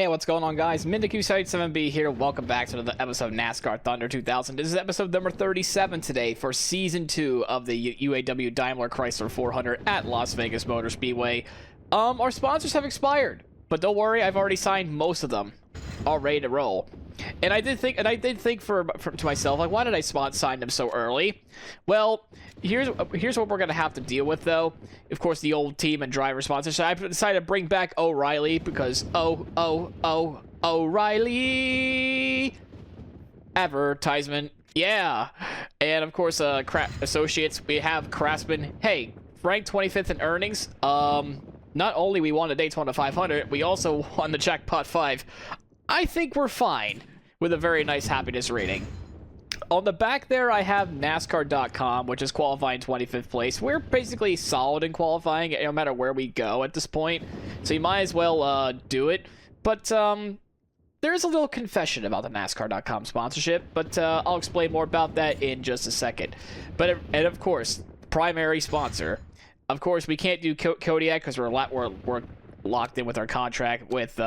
Hey, what's going on, guys? MindaQ77B here. Welcome back to another episode of NASCAR Thunder 2000. This is episode number 37 today for Season 2 of the UAW Daimler Chrysler 400 at Las Vegas Motor Speedway. Our sponsors have expired, but don't worry, I've already signed most of them, all ready to roll. And I did think to myself, like, why did I sign them so early? Well, here's what we're gonna have to deal with, though. Of course, the old team and driver sponsors. So I decided to bring back O'Reilly because O'Reilly advertisement, yeah. And of course, associates. We have Craftsman. Hey, ranked 25th in earnings. Not only we won the Daytona 500, we also won the Jackpot 5. I think we're fine with a very nice happiness rating. On the back there, I have NASCAR.com, which is qualifying 25th place. We're basically solid in qualifying, no matter where we go at this point. So you might as well do it. But there's a little confession about the NASCAR.com sponsorship, but I'll explain more about that in just a second. And of course, primary sponsor. Of course, we can't do Kodiak because we're locked in with our contract with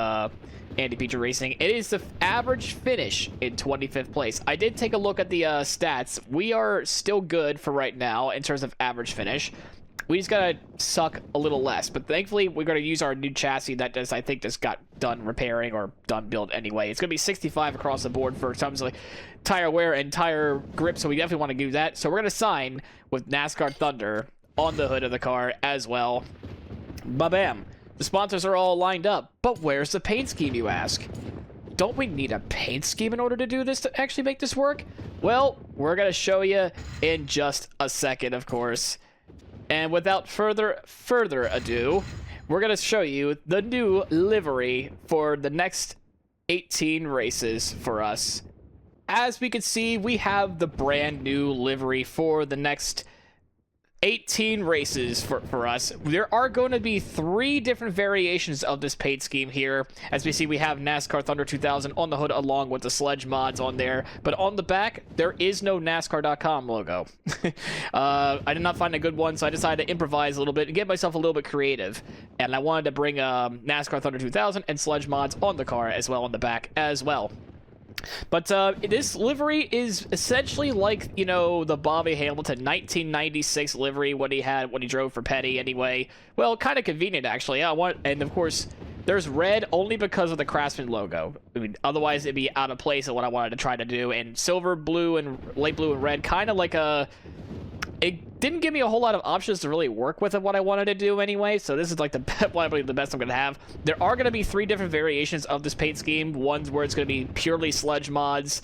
Andy Peter Racing. It is the average finish in 25th place. I did take a look at the stats. We are still good for right now in terms of average finish. We just gotta suck a little less, but thankfully we're gonna use our new chassis that I think just got done repairing or done built anyway. It's gonna be 65 across the board for terms of like tire wear and tire grip, so we definitely want to do that. So we're gonna sign with NASCAR Thunder on the hood of the car as well. Ba-bam. The sponsors are all lined up, but where's the paint scheme, you ask? Don't we need a paint scheme in order to do this, to actually make this work? Well, we're gonna show you in just a second, of course. And without further ado, we're gonna show you the new livery for the next 18 races for us. As we can see, we have the brand new livery for the next 18 races for us. There are going to be 3 different variations of this paint scheme here. As we see, we have NASCAR Thunder 2000 on the hood along with the sledge mods on there. But on the back, there is no NASCAR.com logo. I did not find a good one, so I decided to improvise a little bit and get myself a little bit creative. And I wanted to bring NASCAR Thunder 2000 and sledge mods on the car as well on the back as well. But this livery is essentially like, you know, the Bobby Hamilton 1996 livery, what he had when he drove for Petty anyway. Well, kind of convenient, actually. And of course, there's red only because of the Craftsman logo. I mean, otherwise it'd be out of place of what I wanted to try to do. And silver, blue, and light blue and red, kind of like a... It didn't give me a whole lot of options to really work with what I wanted to do anyway, so this is like probably the best I'm going to have. There are going to be 3 different variations of this paint scheme. One's where it's going to be purely sledge mods,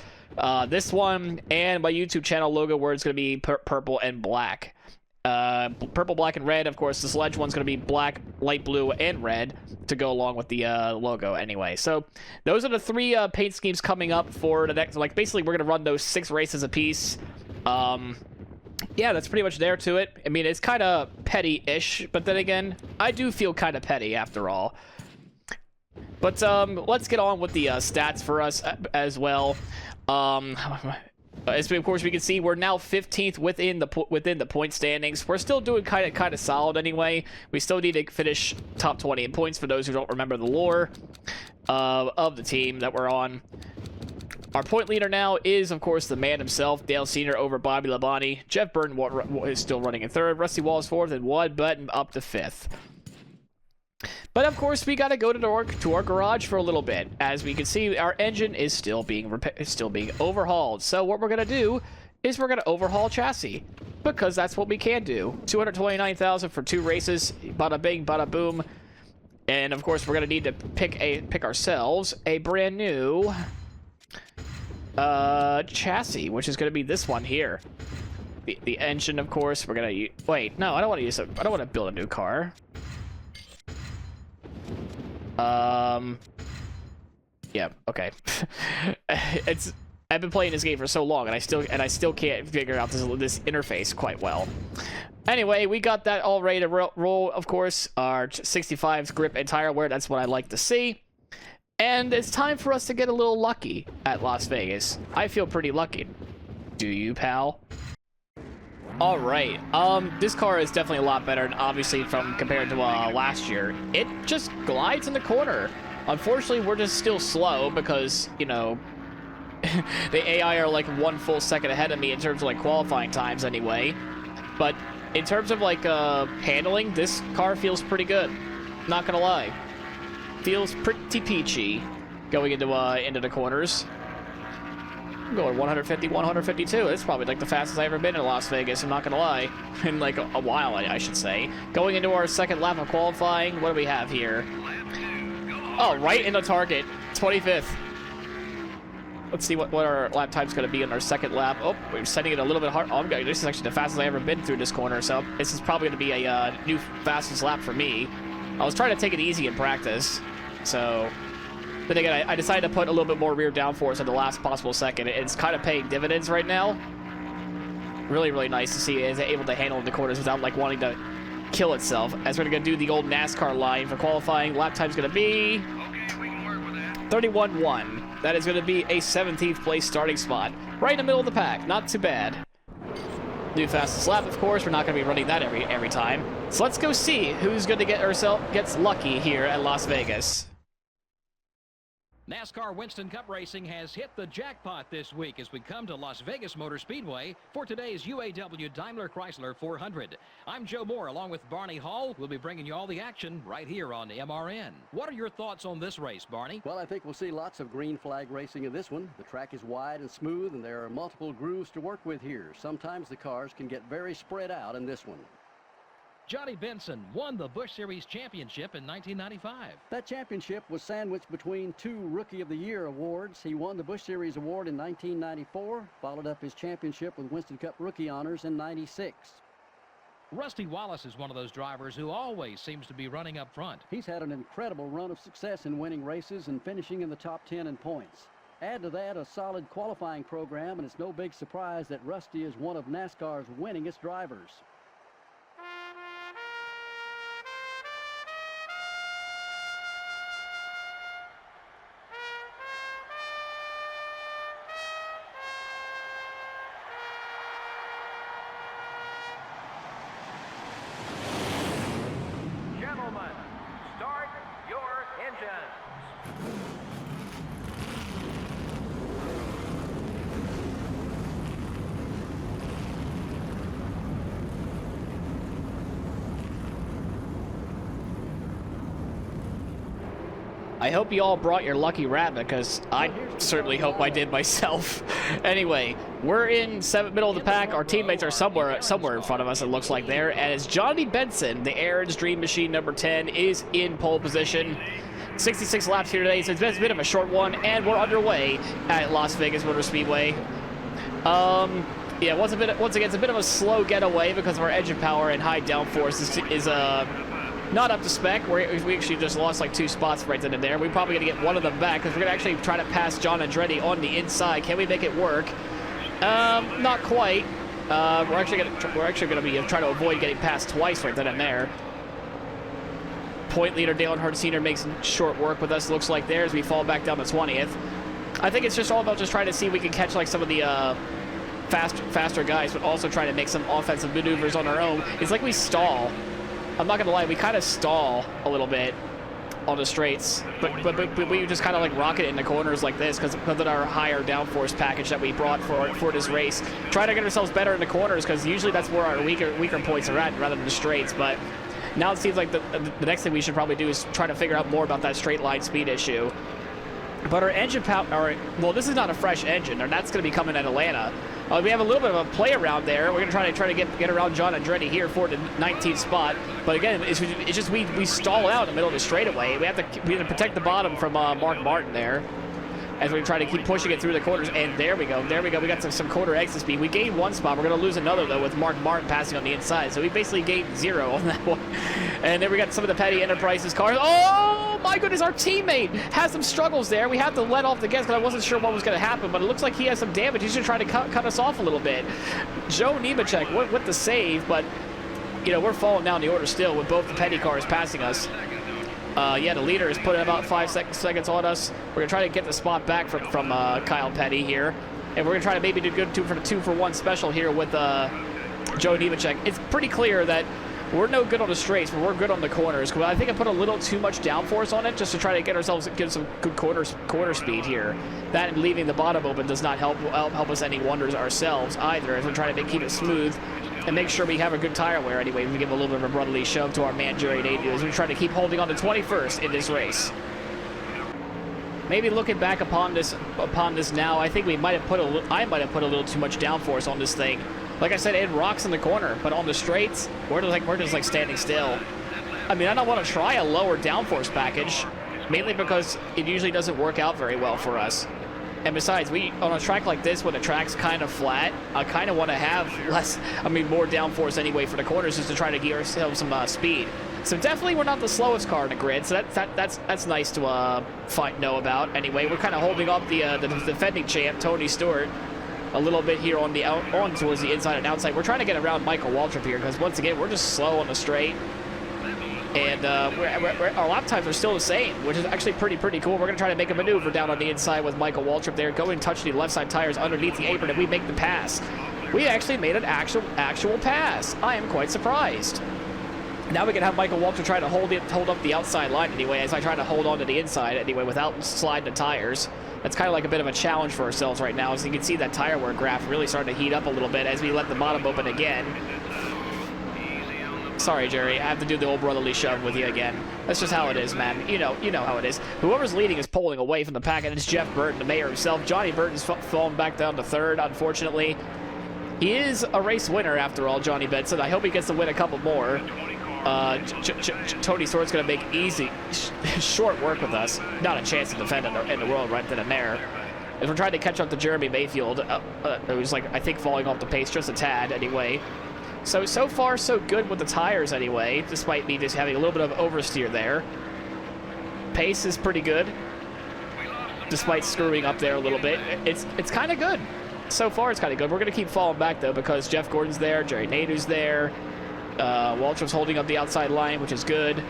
this one, and my YouTube channel logo where it's going to be purple and black. Purple, black, and red. Of course, the sledge one's going to be black, light blue, and red to go along with the logo anyway. So those are the 3 paint schemes coming up for the next, like, basically we're going to run those 6 races apiece. Yeah, that's pretty much there to it. I mean, it's kind of petty-ish, but then again, I do feel kind of petty after all. But let's get on with the stats for us as well. As of course we can see, we're now 15th within the point standings. We're still doing kind of solid anyway. We still need to finish top 20 in points for those who don't remember the lore of the team that we're on. Our point leader now is, of course, the man himself, Dale Sr. over Bobby Labonte. Jeff Burton is still running in 3rd. Rusty Wallace 4th, and Wad Button up to 5th. But, of course, we got to go to our garage for a little bit. As we can see, our engine is still being overhauled. So what we're going to do is we're going to overhaul chassis, because that's what we can do. $229,000 for 2 races. Bada bing, bada boom. And, of course, we're going to need to pick ourselves a brand new... chassis, which is going to be this one here. The engine, of course, we're going to wait, no, I don't want to use it. I don't want to build a new car. Yeah, okay. I've been playing this game for so long, and I still can't figure out this interface quite well. Anyway, we got that all ready to roll, of course. Our 65's grip and tire wear, that's what I like to see. And it's time for us to get a little lucky at Las Vegas. I feel pretty lucky. Do you, pal? All right. This car is definitely a lot better, obviously, from compared to last year. It just glides in the corner. Unfortunately, we're just still slow because, you know, the AI are like 1 full second ahead of me in terms of like qualifying times anyway. But in terms of like handling, this car feels pretty good. Not gonna lie. Feels pretty peachy going into the corners. I'm going 150, 152. It's probably like the fastest I've ever been in Las Vegas, I'm not gonna lie. In like a while, I should say. Going into our second lap of qualifying, what do we have here? Oh, right in the target. 25th. Let's see what our lap time's going to be on our second lap. Oh, we're setting it a little bit hard. Oh, this is actually the fastest I've ever been through this corner, so this is probably going to be a new fastest lap for me. I was trying to take it easy in practice, so... But again, I decided to put a little bit more rear downforce at the last possible second. It's kind of paying dividends right now. Really, really nice to see it able to handle the corners without, like, wanting to kill itself. As we're going to do the old NASCAR line for qualifying. Lap time's going to be... 31-1. That is going to be a 17th place starting spot. Right in the middle of the pack. Not too bad. New fastest lap, of course. We're not going to be running that every time. So let's go see who's going to gets lucky here at Las Vegas. NASCAR Winston Cup Racing has hit the jackpot this week as we come to Las Vegas Motor Speedway for today's UAW Daimler Chrysler 400. I'm Joe Moore along with Barney Hall. We'll be bringing you all the action right here on MRN. What are your thoughts on this race, Barney? Well, I think we'll see lots of green flag racing in this one. The track is wide and smooth, and there are multiple grooves to work with here. Sometimes the cars can get very spread out in this one. Johnny Benson won the Busch Series championship in 1995. That championship was sandwiched between 2 Rookie of the Year awards. He won the Busch Series award in 1994, followed up his championship with Winston Cup rookie honors in 96. Rusty Wallace is one of those drivers who always seems to be running up front. He's had an incredible run of success in winning races and finishing in the top 10 in points. Add to that a solid qualifying program, and it's no big surprise that Rusty is one of NASCAR's winningest drivers. Start your engines. I hope you all brought your lucky rabbit, because I certainly hope I did myself. Anyway, we're in middle of the pack. Our teammates are somewhere in front of us, it looks like there. And as Johnny Benson, the Aaron's Dream Machine number 10, is in pole position. 66 laps here today, so it's been a bit of a short one, and we're underway at Las Vegas Motor Speedway. Yeah, once again, it's a bit of a slow getaway because of our engine power and high downforce is not up to spec. We actually just lost like 2 spots right then and there. We're probably going to get one of them back because we're going to actually try to pass John Andretti on the inside. Can we make it work? Not quite. We're actually going to be trying to avoid getting passed twice right then and there. Point leader Dale Earnhardt Sr. makes short work with us, looks like there, as we fall back down to 20th. I think it's just all about just trying to see if we can catch like some of the faster guys, but also trying to make some offensive maneuvers on our own. It's like we stall. I'm not gonna lie, we kind of stall a little bit on the straights, but we just kind of like rocket in the corners like this because of our higher downforce package that we brought for this race. Try to get ourselves better in the corners because usually that's where our weaker points are at rather than the straights. But now it seems like the next thing we should probably do is try to figure out more about that straight line speed issue. But our engine power, well, this is not a fresh engine, and that's going to be coming at Atlanta. We have a little bit of a play around there. We're going to try to get around John Andretti here for the 19th spot. But again, it's just we stall out in the middle of the straightaway. We have to protect the bottom from Mark Martin there as we try to keep pushing it through the corners. And there we go. We got some corner exit speed. We gained 1 spot. We're going to lose another, though, with Mark Martin passing on the inside. So we basically gained 0 on that one. And then we got some of the Petty Enterprises cars. Oh, my goodness, our teammate has some struggles there. We have to let off the gas because I wasn't sure what was going to happen, but it looks like he has some damage. He's just trying to cut us off a little bit. Joe Nemechek with the save, but, you know, we're falling down the order still with both the Petty cars passing us. Yeah, the leader is putting about 5 seconds on us. We're going to try to get the spot back from Kyle Petty here. And we're going to try to maybe do good 2-for-1 special here with Joe Nemechek. It's pretty clear that We're no good on the straights, but we're good on the corners. I think I put a little too much downforce on it just to try to get some good corner speed here. That and leaving the bottom open does not help us any wonders ourselves either, as we're trying to keep it smooth and make sure we have a good tire wear anyway. We give a little bit of a brotherly shove to our man Jerry Nadu as we try to keep holding on to 21st in this race. Maybe looking back upon this now, I think I might have put a little too much downforce on this thing. Like I said, it rocks in the corner, but on the straights, we're just like standing still. I mean, I don't want to try a lower downforce package, mainly because it usually doesn't work out very well for us. And besides, on a track like this, when the track's kind of flat, I kind of want to have more downforce anyway for the corners, just to try to give ourselves some speed. So definitely we're not the slowest car in the grid, so that's nice to know about. Anyway, we're kind of holding up the defending champ, Tony Stewart, a little bit here on towards the inside and outside. We're trying to get around Michael Waltrip here, because once again, we're just slow on the straight. And our lap times are still the same, which is actually pretty cool. We're going to try to make a maneuver down on the inside with Michael Waltrip there, go and touch the left side tires underneath the apron, and we make the pass. We actually made an actual pass. I am quite surprised. Now we can have Michael Waltrip try to hold up the outside line anyway, as I try to hold on to the inside anyway without sliding the tires. That's kind of like a bit of a challenge for ourselves right now. As you can see, that tire wear graph really starting to heat up a little bit as we let the bottom open again. Sorry, Jerry, I have to do the old brotherly shove with you again. That's just how it is, man. You know how it is. Whoever's leading is pulling away from the pack, and it's Jeff Burton, the mayor himself. Johnny Burton's fallen back down to third, unfortunately. He is a race winner, after all, Johnny Benson. I hope he gets to win a couple more. Tony Stewart's going to make easy, short work with us. Not a chance to defend in the world right then and there. As we're trying to catch up to Jeremy Mayfield, who's I think falling off the pace just a tad anyway. So far, so good with the tires anyway, despite me just having a little bit of oversteer there. Pace is pretty good, despite screwing up there a little bit. It's kind of good. So far, it's kind of good. We're going to keep falling back, though, because Jeff Gordon's there, Jerry Nadu's there. Waltrip's holding up the outside line, which is good.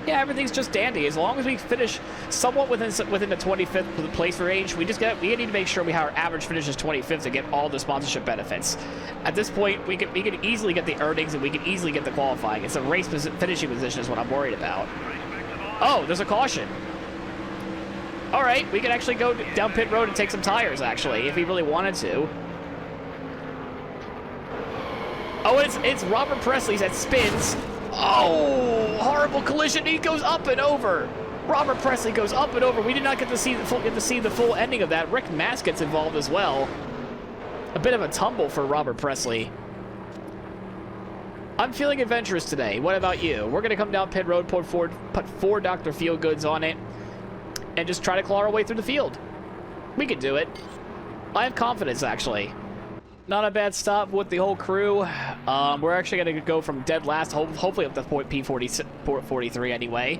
Yeah, everything's just dandy. As long as we finish somewhat within the 25th place range, we need to make sure our average finish is 25th to get all the sponsorship benefits. At this point, we can easily get the earnings and we can easily get the qualifying. It's a race finishing position is what I'm worried about. Oh, there's a caution. All right, we can actually go down pit road and take some tires, actually, if we really wanted to. Oh, it's Robert Presley's that spins. Oh, horrible collision. He goes up and over. Robert Presley goes up and over. We did not get to see the full ending of that. Rick Mass gets involved as well. A bit of a tumble for Robert Presley. I'm feeling adventurous today. What about you? We're going to come down pit road, put four Dr. Feelgoods on it, and just try to claw our way through the field. We can do it. I have confidence, actually. Not a bad stop with the whole crew. We're actually going to go from dead last, hopefully up to point P43 anyway.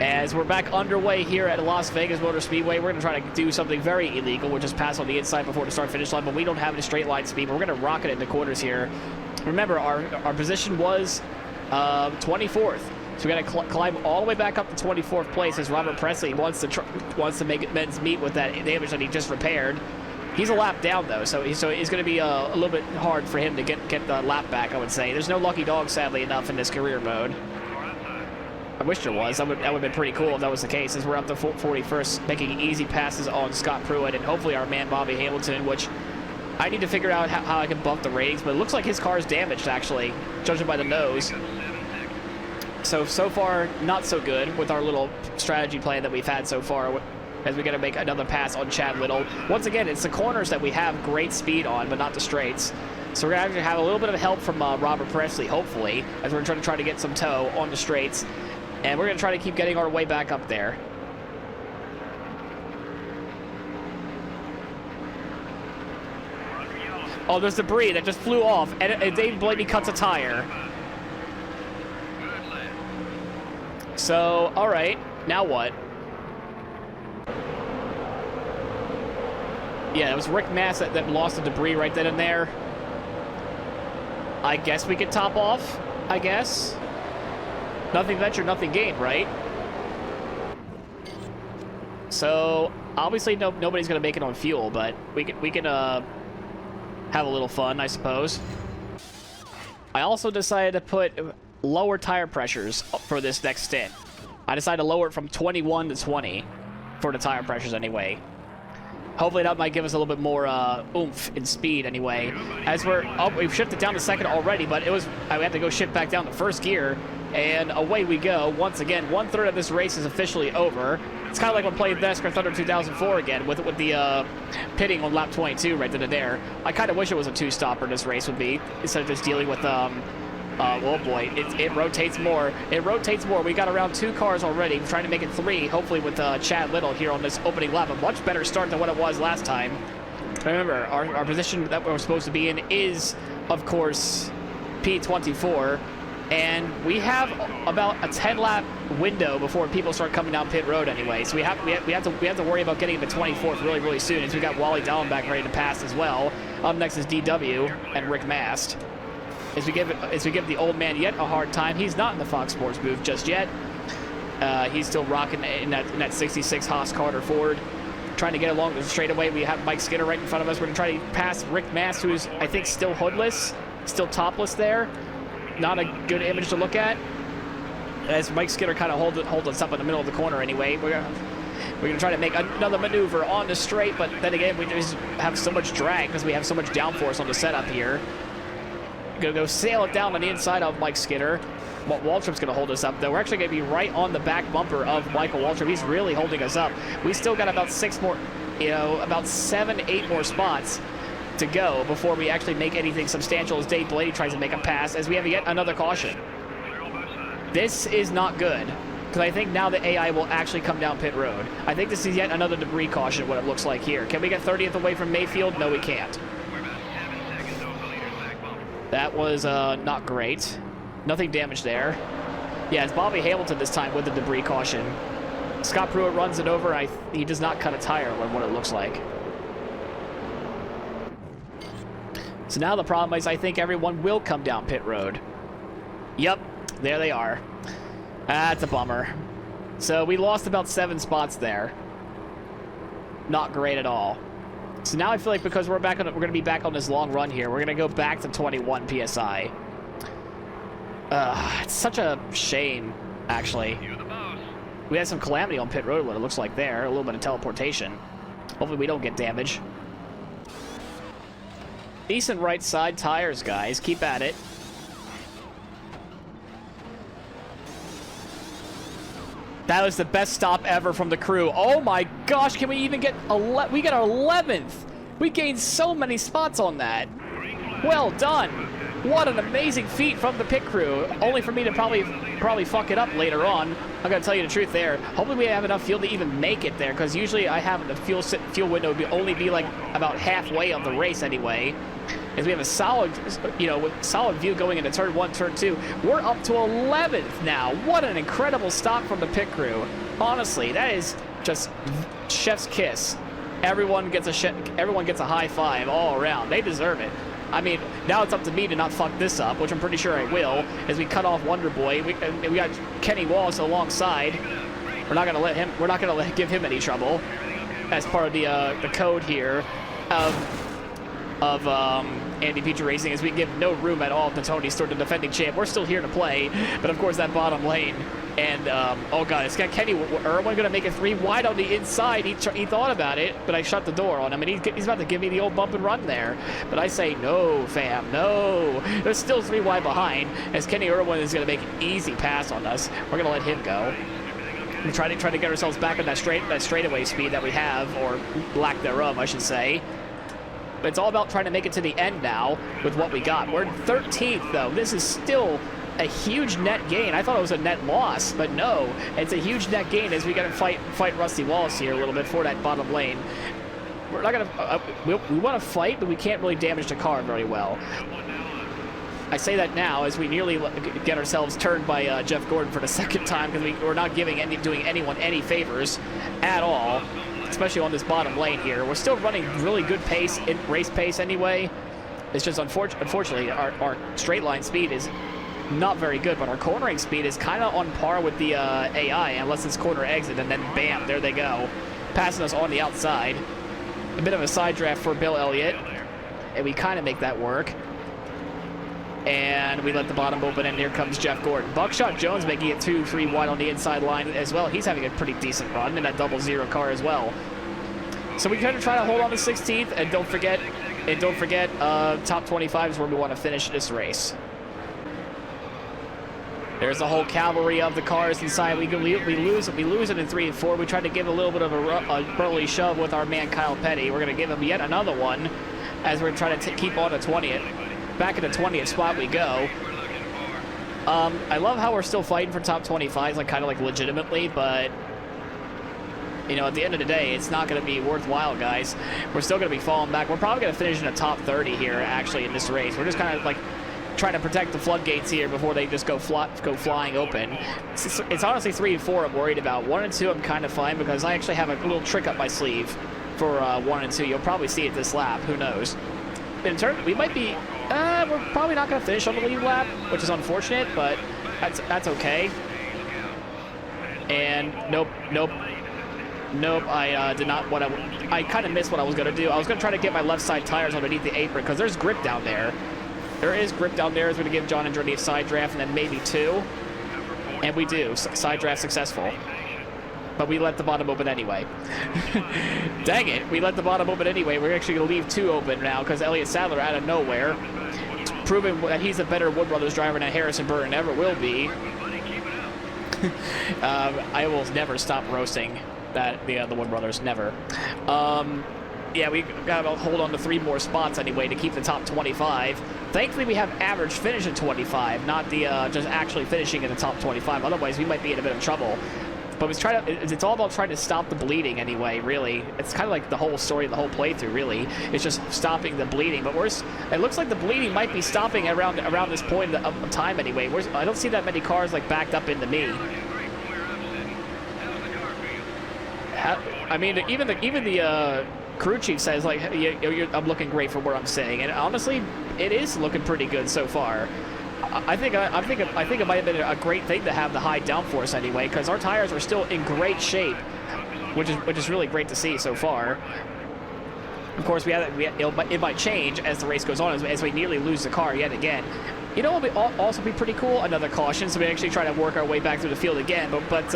As we're back underway here at Las Vegas Motor Speedway, we're going to try to do something very illegal, which is pass on the inside before the start-finish line, but we don't have any straight line speed. We're going to rocket it in the corners here. Remember, our position was 24th. So we got to climb all the way back up to 24th place as Robert Presley wants to make it men's meet with that damage that he just repaired. He's a lap down, though, so it's going to be a little bit hard for him to get the lap back, I would say. There's no lucky dog, sadly enough, in this career mode. I wish there was. That would have been pretty cool if that was the case, as we're up to 41st, making easy passes on Scott Pruitt and hopefully our man Bobby Hamilton, which I need to figure out how I can buff the ratings, but it looks like his car is damaged, actually, judging by the nose. So far, not so good with our little strategy plan that we've had so far, as we got to make another pass on Chad Little. Once again, it's the corners that we have great speed on, but not the straights. So we're going to have a little bit of help from Robert Presley, hopefully, as we're trying to get some toe on the straights. And we're going to try to keep getting our way back up there. Oh, there's debris that just flew off, and Dave Blaney cuts a tire. So, all right, now what? Yeah, it was Rick Mass that lost the debris right then and there. I guess we could top off, I guess. Nothing ventured, nothing gained, right? So, obviously nobody's going to make it on fuel, but we can have a little fun, I suppose. I also decided to put lower tire pressures for this next stint. I decided to lower it from 21 to 20 for the tire pressures anyway. Hopefully that might give us a little bit more oomph in speed anyway. As we've shifted down to second already, but we had to go shift back down to first gear, and away we go. Once again, 1/3 of this race is officially over. It's kind of like when playing NASCAR Thunder 2004 again with the pitting on lap 22 right then and there. I kind of wish it was a two-stopper this race would be, instead of just dealing with oh boy, it rotates more. It rotates more. We got around 2 cars already. We're trying to make it 3, hopefully with Chad Little here on this opening lap. A much better start than what it was last time. Remember, our position that we're supposed to be in is, of course, P24. And we have about a 10-lap window before people start coming down pit road anyway. So we have to worry about getting to 24th really, really soon, as we got Wally Dallenbach ready to pass as well. Up next is DW and Rick Mast. As we give the old man yet a hard time. He's not in the Fox Sports booth just yet. He's still rocking in that 66 Haas Carter Ford, trying to get along the straightaway. We have Mike Skinner right in front of us. We're gonna try to pass Rick Mast, who's I think still hoodless, still topless there. Not a good image to look at, as Mike Skinner kind of holds us up in the middle of the corner anyway. We're gonna try to make another maneuver on the straight, but then again we just have so much drag because we have so much downforce on the setup here. Gonna go sail it down on the inside of Mike Skinner. Waltrip's gonna hold us up though. We're actually gonna be right on the back bumper of Michael Waltrip. He's really holding us up. We still got about 6 more, about 7, 8 more spots to go before we actually make anything substantial, as Dave Blaney tries to make a pass, as we have yet another caution. This is not good, because I think now the AI will actually come down pit road. I think this is yet another debris caution, what it looks like here. Can we get 30th away from Mayfield? No, we can't. That was not great. Nothing damaged there. Yeah, it's Bobby Hamilton this time with the debris caution. Scott Pruitt runs it over. He does not cut a tire, what it looks like. So now the problem is I think everyone will come down pit road. Yep, there they are. That's a bummer. So we lost about 7 spots there. Not great at all. So now I feel like because we're going to be back on this long run here, we're going to go back to 21 PSI. It's such a shame, actually. We had some calamity on pit road, what it looks like there. A little bit of teleportation. Hopefully we don't get damage. Decent right side tires, guys. Keep at it. That was the best stop ever from the crew. Oh my gosh, can we even get we got our 11th. We gained so many spots on that. Well done. What an amazing feat from the pit crew. Only for me to probably fuck it up later on. I'm gonna tell you the truth there. Hopefully we have enough fuel to even make it there, because usually I have the fuel window only be like about halfway of the race anyway. As we have a solid, solid view going into turn 1, turn 2. We're up to 11th now. What an incredible stop from the pit crew. Honestly, that is just chef's kiss. Everyone gets a high five all around. They deserve it. I mean, now it's up to me to not fuck this up, which I'm pretty sure I will, as we cut off Wonder Boy. We got Kenny Wallace alongside. We're not gonna give him any trouble, as part of the code here of Andy Petrie Racing, as we give no room at all to Tony Stewart, the defending champ. We're still here to play, but of course that bottom lane. And, oh god, it's got Kenny Irwin gonna make it 3 wide on the inside. He thought about it, but I shut the door on him, and he's about to give me the old bump and run there. But I say, no, fam, no. There's still 3 wide behind, as Kenny Irwin is gonna make an easy pass on us. We're gonna let him go. We try to get ourselves back on that straightaway speed that we have, or lack thereof, I should say. But it's all about trying to make it to the end now with what we got. We're in 13th, though. This is still a huge net gain. I thought it was a net loss, but no. It's a huge net gain, as we got to fight Rusty Wallace here a little bit for that bottom lane. We're not going to... we want to fight, but we can't really damage the car very well. I say that now as we nearly get ourselves turned by Jeff Gordon for the 2nd time, because we're not doing anyone any favors at all. Especially on this bottom lane here. We're still running really good pace, race pace anyway. It's just unfortunately our straight line speed is not very good, but our cornering speed is kind of on par with the AI, unless it's corner exit, and then bam, there they go. Passing us on the outside. A bit of a side draft for Bill Elliott, and we kind of make that work. And we let the bottom open, and here comes Jeff Gordon. Buckshot Jones making it 2-3 wide on the inside line as well. He's having a pretty decent run in that 0-0 car as well. So we kind of try to hold on to 16th, and don't forget, top 25 is where we want to finish this race. There's the whole cavalry of the cars inside. We lose it in 3 and 4. We tried to give a little bit of a early shove with our man Kyle Petty. We're going to give him yet another one as we're trying to keep on the 20th. Back in the 20th spot we go. I love how we're still fighting for top 25s, like kind of like legitimately, but you know, at the end of the day, it's not going to be worthwhile, guys. We're still going to be falling back. We're probably going to finish in the top 30 here, actually, in this race. We're just kind of like trying to protect the floodgates here before they just go flying open. It's honestly 3 and 4 I'm worried about. 1 and 2 I'm kind of fine because I actually have a little trick up my sleeve for 1 and 2. You'll probably see it this lap. Who knows? In turn, we might be. We're probably not going to finish on the lead lap, which is unfortunate, but that's okay. And nope. I did not. I kind of missed what I was going to do. I was going to try to get my left side tires underneath the apron because there's grip down there. There is grip down there. It's going to give John Andretti a side draft and then maybe 2. And we do. Side draft successful. But we let the bottom open anyway. Dang it. We let the bottom open anyway. We're actually going to leave 2 open now because Elliott Sadler out of nowhere, proving that he's a better Wood Brothers driver than Harrison Burton ever will be. I will never stop roasting the Wood Brothers. Never. Yeah, we got to hold on to 3 more spots anyway to keep the top 25. Thankfully, we have average finish at 25, not the just actually finishing in the top 25. Otherwise, we might be in a bit of trouble. But it's all about trying to stop the bleeding anyway, really. It's kind of like the whole story of the whole playthrough, really. It's just stopping the bleeding. But it looks like the bleeding might be stopping around this point of time anyway. I don't see that many cars like backed up into me. I mean, even the crew chief says like, I'm looking great for where I'm sitting, and honestly, it is looking pretty good so far. I think it might have been a great thing to have the high downforce anyway, because our tires are still in great shape, which is really great to see so far. Of course, it might change as the race goes on, as we nearly lose the car yet again. You know what would also be pretty cool? Another caution, so we actually try to work our way back through the field again, but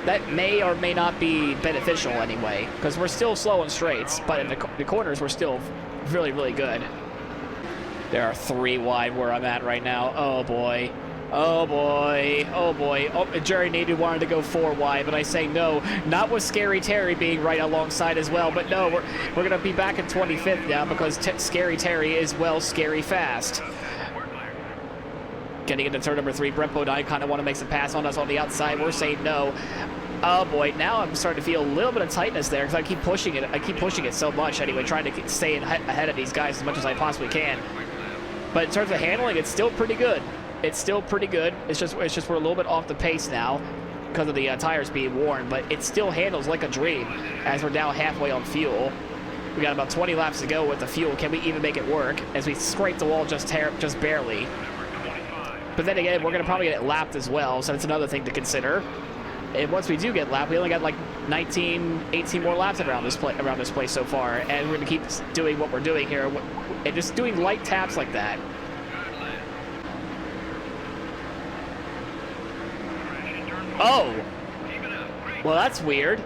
that may or may not be beneficial anyway, because we're still slow in straights, but in the corners we're still really, really good. There are 3 wide where I'm at right now. Oh boy. Oh boy. Oh boy. Oh, Jerry Nadu wanted to go 4 wide, but I say no. Not with Scary Terry being right alongside as well, but no, we're going to be back in 25th now because Scary Terry is, well, scary fast. Getting into turn number 3, Brent Bodine kind of want to make some pass on us on the outside. We're saying no. Oh boy, now I'm starting to feel a little bit of tightness there because I keep pushing it. I keep pushing it so much anyway, trying to stay ahead of these guys as much as I possibly can. But in terms of handling, it's still pretty good. It's still pretty good. It's just we're a little bit off the pace now because of the tires being worn, but it still handles like a dream as we're now halfway on fuel. We got about 20 laps to go with the fuel. Can we even make it work as we scrape the wall just barely? But then again, we're going to probably get lapped as well, so that's another thing to consider. And once we do get lapped, we only got like 18 more laps around this place so far, and we're going to keep doing what we're doing here, and just doing light taps like that. Oh! Well, that's weird.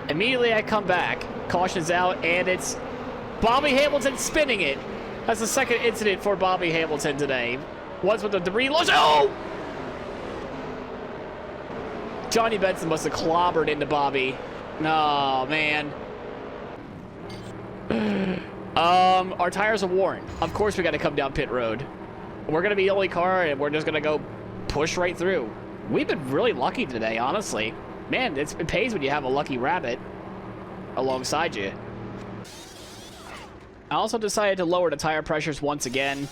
Immediately I come back, caution's out, and it's Bobby Hamilton spinning it. That's the second incident for Bobby Hamilton today. Once with the debris launch. Oh! Johnny Benson must have clobbered into Bobby. No, man. Our tires are worn. Of course we got to come down pit road. We're going to be the only car, and we're just going to go push right through. We've been really lucky today, honestly. Man, it pays when you have a lucky rabbit alongside you. I also decided to lower the tire pressures once again.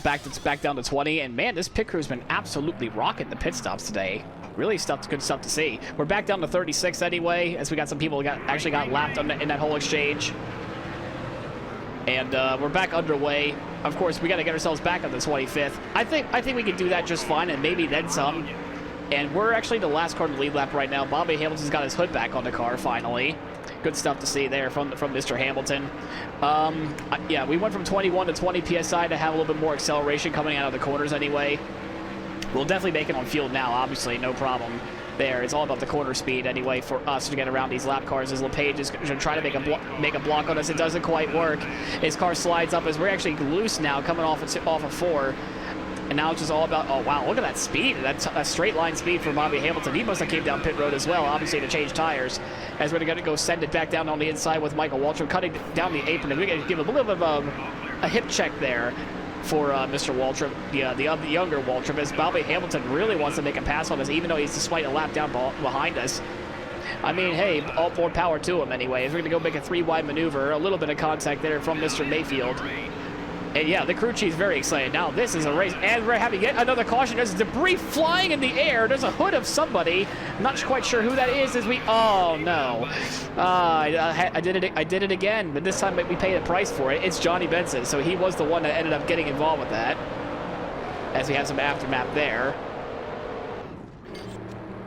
Back down to 20, and man, this pit crew's been absolutely rocking the pit stops today. Really good stuff to see. We're back down to 36 anyway, as we got some people who actually got lapped in that whole exchange. And we're back underway. Of course, we got to get ourselves back on the 25th. I think we can do that just fine, and maybe then some. And we're actually the last car to lead lap right now. Bobby Hamilton's got his hood back on the car finally. Good stuff to see there from Mr. Hamilton. Yeah, we went from 21 to 20 PSI to have a little bit more acceleration coming out of the corners anyway. We'll definitely make it on field now, obviously, no problem there. It's all about the corner speed anyway for us to get around these lap cars. As LePage is going to try to make a block on us. It doesn't quite work. His car slides up as we're actually loose now, coming off of 4. And now it's just all about, oh wow, look at that speed. That's a straight line speed for Bobby Hamilton. He must have came down pit road as well, obviously, to change tires. As we're going to go send it back down on the inside with Michael Waltrip, cutting down the apron. And we're going to give a little bit of a hip check there for Mr. Waltrip, the younger Waltrip, as Bobby Hamilton really wants to make a pass on us, even though he's despite a lap down behind us. I mean, hey, all more power to him anyway. As we're going to go make a 3-wide maneuver, a little bit of contact there from Mr. Mayfield. And yeah, the crew chief's very excited. Now this is a race, and we're having yet another caution. There's debris flying in the air. There's a hood of somebody. I'm not quite sure who that is. Oh no, I did it again. But this time we paid a price for it. It's Johnny Benson, so he was the one that ended up getting involved with that. As we have some aftermath there.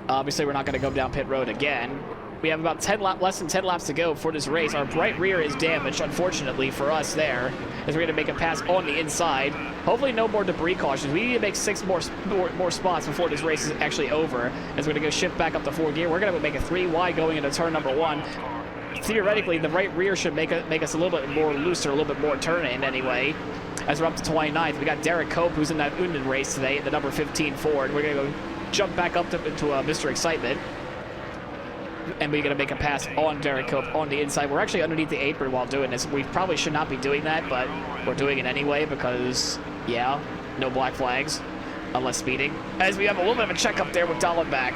Obviously, we're not going to go down pit road again. We have about less than 10 laps to go for this race. Our bright rear is damaged, unfortunately, for us there, as we're going to make a pass on the inside. Hopefully no more debris cautions. We need to make 6 more spots before this race is actually over, as we're going to go shift back up to 4 gear. We're going to make a 3 wide going into turn number 1. Theoretically, the right rear should make us a little bit more looser, a little bit more turn-in anyway, as we're up to 29th. We got Derek Cope, who's in that Unden race today, the number 15 Ford. We're going to go jump back up to Mr. Excitement. And we're going to make a pass on Derek Cope on the inside. We're actually underneath the apron while doing this. We probably should not be doing that, but we're doing it anyway because, yeah, no black flags unless speeding. As we have a little bit of a check up there with Dallenbach.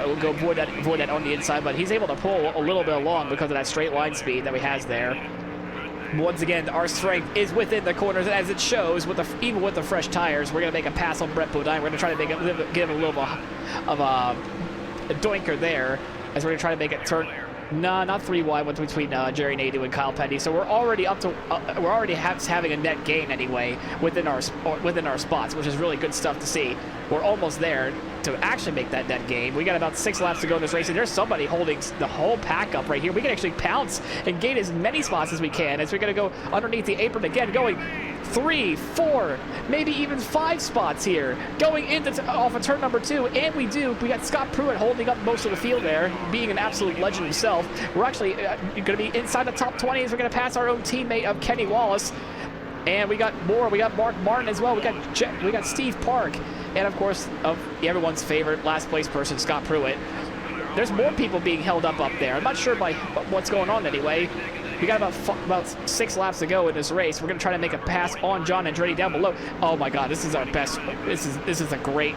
We'll go avoid that on the inside, but he's able to pull a little bit along because of that straight line speed that he has there. Once again, our strength is within the corners, as it shows, even with the fresh tires. We're going to make a pass on Brett Bodine. We're going to try to give him a little bit of a doinker there, as we're going to try to make it turn. No, not 3 wide between Jerry Nadeau and Kyle Petty. So we're already up to we're already having a net gain anyway within our spots, which is really good stuff to see. We're almost there to actually make that net gain. We got about 6 laps to go in this race, and there's somebody holding the whole pack up right here. We can actually pounce and gain as many spots as we can, as we're going to go underneath the apron again, going 3, 4, maybe even 5 spots here, going into off of turn number 2, and we got Scott Pruitt holding up most of the field there, being an absolute legend himself. We're actually going to be inside the top 20 as we're going to pass our own teammate of Kenny Wallace, and we got more. We got Mark Martin as well. We got Steve Park, and of course everyone's favorite last place person, Scott Pruitt. There's more people being held up there. I'm not sure by what's going on anyway. We got about 6 laps to go in this race. We're going to try to make a pass on John Andretti down below. Oh my God, this is our best. This is a great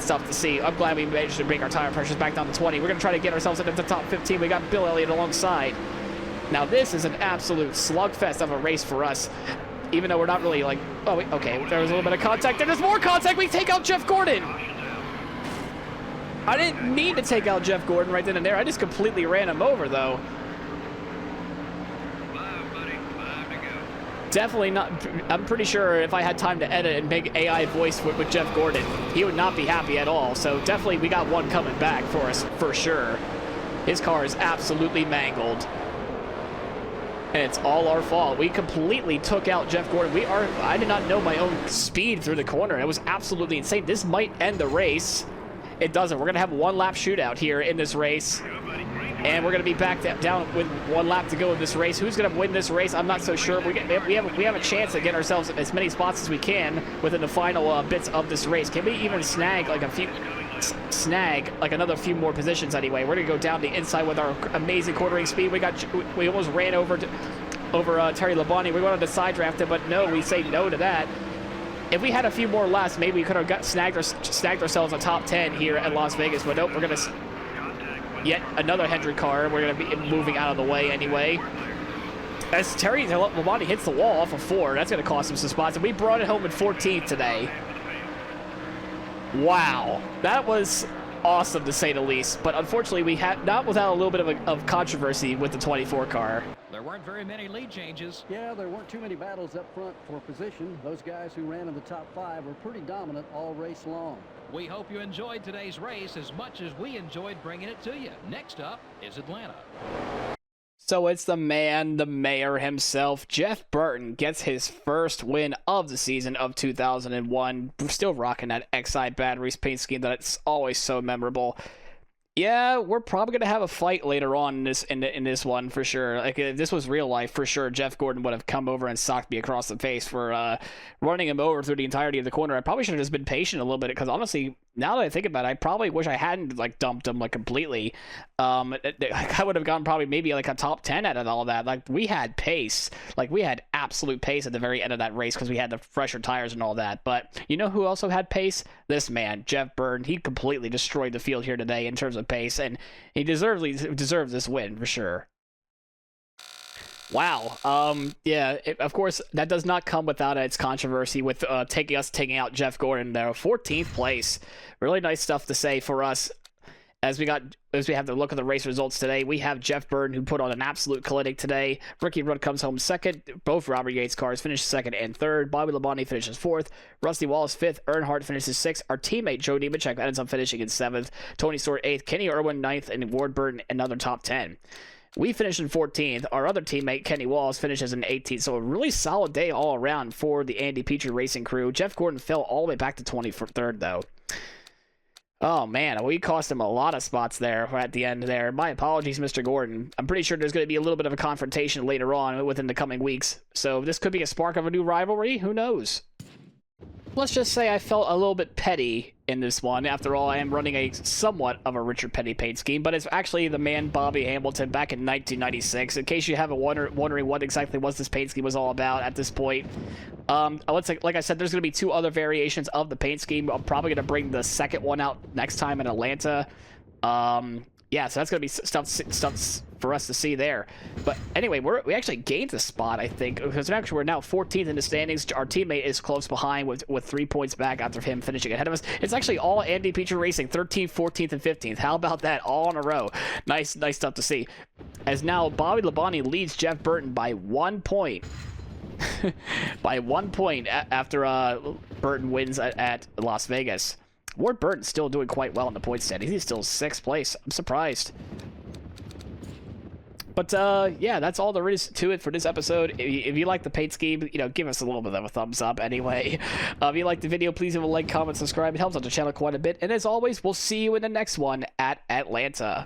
stuff to see. I'm glad we managed to bring our tire pressures back down to 20. We're going to try to get ourselves into the top 15. We got Bill Elliott alongside. Now this is an absolute slugfest of a race for us. Even though we're not really like, oh, okay, there was a little bit of contact. There's more contact. We take out Jeff Gordon. I didn't mean to take out Jeff Gordon right then and there. I just completely ran him over, though. Definitely not. I'm pretty sure if I had time to edit and make AI voice with Jeff Gordon, he would not be happy at all. So definitely we got one coming back for us, for sure. His car is absolutely mangled. And it's all our fault. We completely took out Jeff Gordon. I did not know my own speed through the corner. It was absolutely insane. This might end the race. It doesn't. We're going to have 1 lap shootout here in this race. And we're going to be back down with 1 lap to go in this race. Who's going to win this race? I'm not so sure. We have a chance to get ourselves as many spots as we can within the final bits of this race. Can we even snag another few more positions anyway? We're going to go down the inside with our amazing quartering speed. We almost ran over Terry Labonte. We wanted to side draft him, but no, we say no to that. If we had a few more laps, maybe we could have snagged ourselves a top 10 here at Las Vegas, but nope, we're going to yet another Hendrick car. We're going to be moving out of the way anyway. As Terry Labonte hits the wall off of 4, that's going to cost him some spots, and we brought it home in 14th today. Wow, that was awesome to say the least, but unfortunately we had not without a little bit of controversy with the 24 car. There weren't very many lead changes. Yeah, there weren't too many battles up front for position. Those guys who ran in the top 5 were pretty dominant all race long. We hope you enjoyed today's race as much as we enjoyed bringing it to you. Next up is Atlanta. So it's the man, the mayor himself, Jeff Burton, gets his first win of the season of 2001. We're still rocking that XI Batteries paint scheme that it's always so memorable. Yeah, we're probably gonna have a fight later on in this one for sure. Like if this was real life, for sure, Jeff Gordon would have come over and socked me across the face for running him over through the entirety of the corner. I probably should have just been patient a little bit because honestly, now that I think about it, I probably wish I hadn't like dumped him like completely. I would have gone probably maybe like a top 10 out of all that. Like we had pace, like we had absolute pace at the very end of that race because we had the fresher tires and all that. But you know who also had pace? This man, Jeff Burton. He completely destroyed the field here today in terms of pace, and he deserves this win for sure. Wow. Yeah, of course, that does not come without its controversy with taking out Jeff Gordon, though. 14th place. Really nice stuff to say for us. As we have to look at the race results today, we have Jeff Burton, who put on an absolute clinic today. Ricky Rudd comes home second. Both Robert Yates cars finish second and third. Bobby Labonte finishes fourth. Rusty Wallace fifth. Earnhardt finishes sixth. Our teammate Joe Nemechek ends up finishing in seventh. Tony Stewart eighth. Kenny Irwin ninth. And Ward Burton another top 10. We finished in 14th. Our other teammate, Kenny Wallace, finishes in 18th. So a really solid day all around for the Andy Petrie Racing crew. Jeff Gordon fell all the way back to 23rd, though. Oh, man. We cost him a lot of spots there at the end there. My apologies, Mr. Gordon. I'm pretty sure there's going to be a little bit of a confrontation later on within the coming weeks. So this could be a spark of a new rivalry. Who knows? Let's just say I felt a little bit petty in this one. After all, I am running a somewhat of a Richard Petty paint scheme, but it's actually the man Bobby Hamilton back in 1996. In case you haven't wondering what exactly was this paint scheme was all about at this point. Like I said, there's going to be 2 other variations of the paint scheme. I'm probably going to bring the second one out next time in Atlanta. Yeah, so that's going to be stuff for us to see there. But anyway, we actually gained a spot, I think, because actually we're now 14th in the standings. Our teammate is close behind with 3 points back after him finishing ahead of us. It's actually all Andy Petrie Racing, 13th, 14th, and 15th. How about that? All in a row. Nice stuff to see. As now Bobby Labonte leads Jeff Burton by 1 point. By 1 point after Burton wins at Las Vegas. Ward Burton's still doing quite well in the point standings. He's still 6th place. I'm surprised. But, yeah, that's all there is to it for this episode. If you like the paint scheme, you know, give us a little bit of a thumbs up anyway. If you like the video, please leave a like, comment, subscribe. It helps out the channel quite a bit. And as always, we'll see you in the next one at Atlanta.